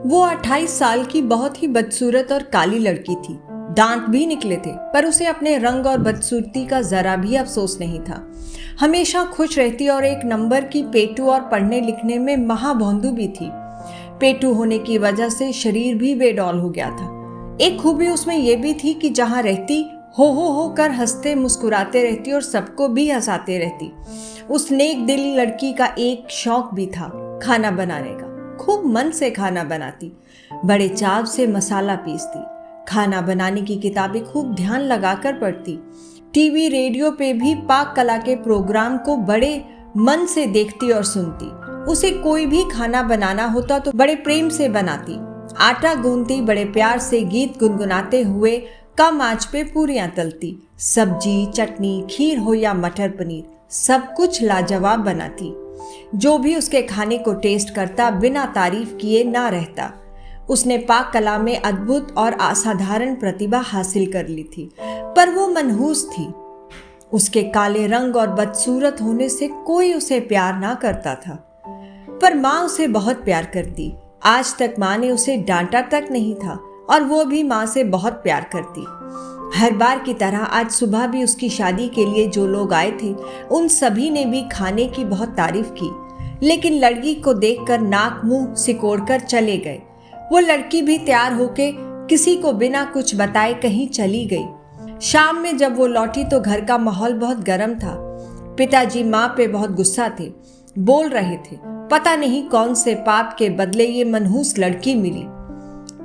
वो 28 साल की बहुत ही बदसूरत और काली लड़की थी। दांत भी निकले थे, पर उसे अपने रंग और बदसूरती का जरा भी अफसोस नहीं था। हमेशा खुश रहती और एक नंबर की पेटू और पढ़ने लिखने में महाभोंदू भी थी। पेटू होने की वजह से शरीर भी बेडौल हो गया था। एक खूबी उसमें यह भी थी कि जहां रहती हो कर हंसते मुस्कुराते रहती और सबको भी हंसाते रहती। उस नेक दिल लड़की का एक शौक भी था, खाना बनाने का। खूब मन से खाना बनाती, बड़े चाव से मसाला पीसती, खाना बनाने की किताबें खूब ध्यान लगाकर पढ़ती। टीवी रेडियो पे भी पाक कला के प्रोग्राम को बड़े मन से देखती और सुनती। उसे कोई भी खाना बनाना होता तो बड़े प्रेम से बनाती। आटा गूंथती, बड़े प्यार से गीत गुनगुनाते हुए कम आंच पे पूरियां तलती। सब्जी, चटनी, खीर हो या मटर पनीर, सब कुछ लाजवाब बनाती। जो भी उसके खाने को टेस्ट करता बिना तारीफ किए ना रहता। उसने पाक कला में अद्भुत और असाधारण प्रतिभा हासिल कर ली थी, पर वो मनहूस थी। उसके काले रंग और बदसूरत होने से कोई उसे प्यार ना करता था। पर माँ उसे बहुत प्यार करती। आज तक माँ ने उसे डांटा तक नहीं था और वो भी माँ से बहुत प्यार करती। हर बार की तरह आज सुबह भी उसकी शादी के लिए जो लोग आए थे उन सभी ने भी खाने की बहुत तारीफ की, लेकिन लड़की को देखकर नाक मुंह सिकोड़कर चले गए। वो लड़की भी तैयार होके किसी को बिना कुछ बताए कहीं चली गई। शाम में जब वो लौटी तो घर का माहौल बहुत गर्म था। पिताजी माँ पे बहुत गुस्सा थे, बोल रहे थे पता नहीं कौन से पाप के बदले ये मनहूस लड़की मिली।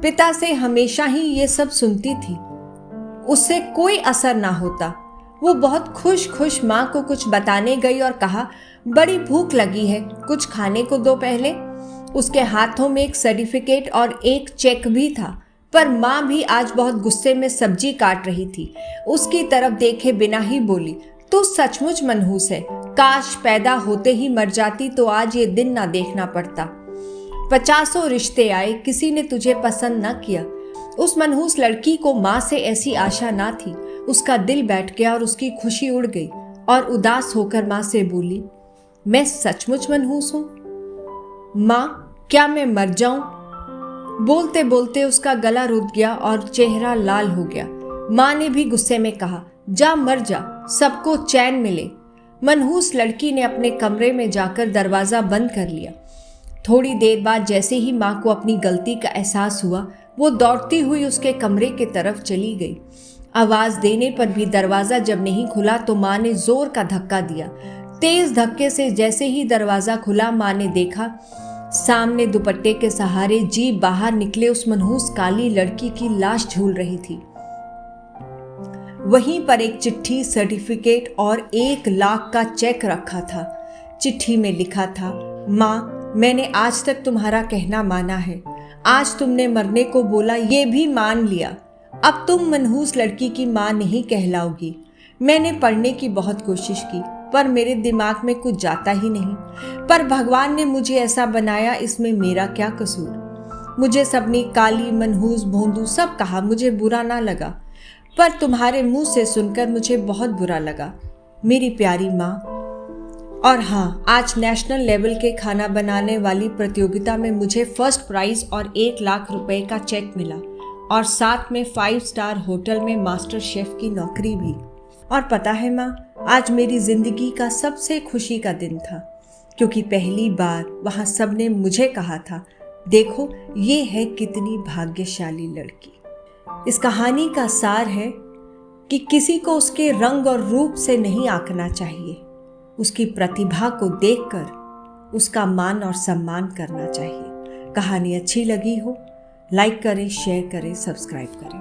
पिता से हमेशा ही ये सब सुनती थी, उससे कोई असर ना होता। वो बहुत खुश माँ को कुछ बताने गई और कहा, बड़ी भूख लगी है, कुछ खाने को दो पहले। उसके हाथों में एक सर्टिफिकेट और एक चेक भी था, पर माँ भी आज बहुत गुस्से में सब्जी काट रही थी। उसकी तरफ देखे बिना ही बोली, तू सचमुच मनहूस है, काश पैदा होते ही मर जाती तो आज ये दिन ना देखना पड़ता। 50 रिश्ते आए, किसी ने तुझे पसंद ना किया। उस मनहूस लड़की को माँ से ऐसी आशा ना थी। उसका दिल बैठ गया और उसकी खुशी उड़ गई और उदास होकर माँ से बोली, मैं सचमुच मनहूस हूँ माँ, क्या मैं मर जाऊं? बोलते बोलते उसका गला रुक गया और चेहरा लाल हो गया। माँ ने भी गुस्से में कहा, जा मर जा, सबको चैन मिले। मनहूस लड़की ने अपने कमरे में जाकर दरवाजा बंद कर लिया। थोड़ी देर बाद जैसे ही माँ को अपनी गलती का एहसास हुआ, वो दौड़ती हुई उसके कमरे की तरफ चली गई। आवाज देने पर भी दरवाजा जब नहीं खुला तो माँ ने जोर का धक्का दिया। तेज धक्के से जैसे ही दरवाजा खुला, माँ ने देखा सामने दुपट्टे के सहारे जी बाहर निकले उस मनहूस काली लड़की की लाश झूल रही थी। वहीं पर एक चिट्ठी, सर्टिफिकेट और 1 लाख का चेक रखा था। चिट्ठी में लिखा था, माँ, मैंने आज तक तुम्हारा कहना माना है। आज तुमने मरने को बोला, ये भी मान लिया। अब तुम मनहूस लड़की की माँ नहीं कहलाओगी। मैंने पढ़ने की बहुत कोशिश की, पर मेरे दिमाग में कुछ जाता ही नहीं। पर भगवान ने मुझे ऐसा बनाया, इसमें मेरा क्या कसूर। मुझे सबने काली, मनहूस, भोंदू सब कहा, मुझे बुरा ना लगा, पर तुम्हारे मुंह से सुनकर मुझे बहुत बुरा लगा, मेरी प्यारी माँ। और हाँ, आज नेशनल लेवल के खाना बनाने वाली प्रतियोगिता में मुझे फर्स्ट प्राइज और 1 लाख रुपए का चेक मिला और साथ में 5 स्टार होटल में मास्टर शेफ की नौकरी भी। और पता है माँ, आज मेरी जिंदगी का सबसे खुशी का दिन था, क्योंकि पहली बार वहाँ सबने मुझे कहा था, देखो ये है कितनी भाग्यशाली लड़की। इस कहानी का सार है कि किसी को उसके रंग और रूप से नहीं आंकना चाहिए, उसकी प्रतिभा को देखकर उसका मान और सम्मान करना चाहिए। कहानी अच्छी लगी हो, लाइक करें, शेयर करें, सब्सक्राइब करें।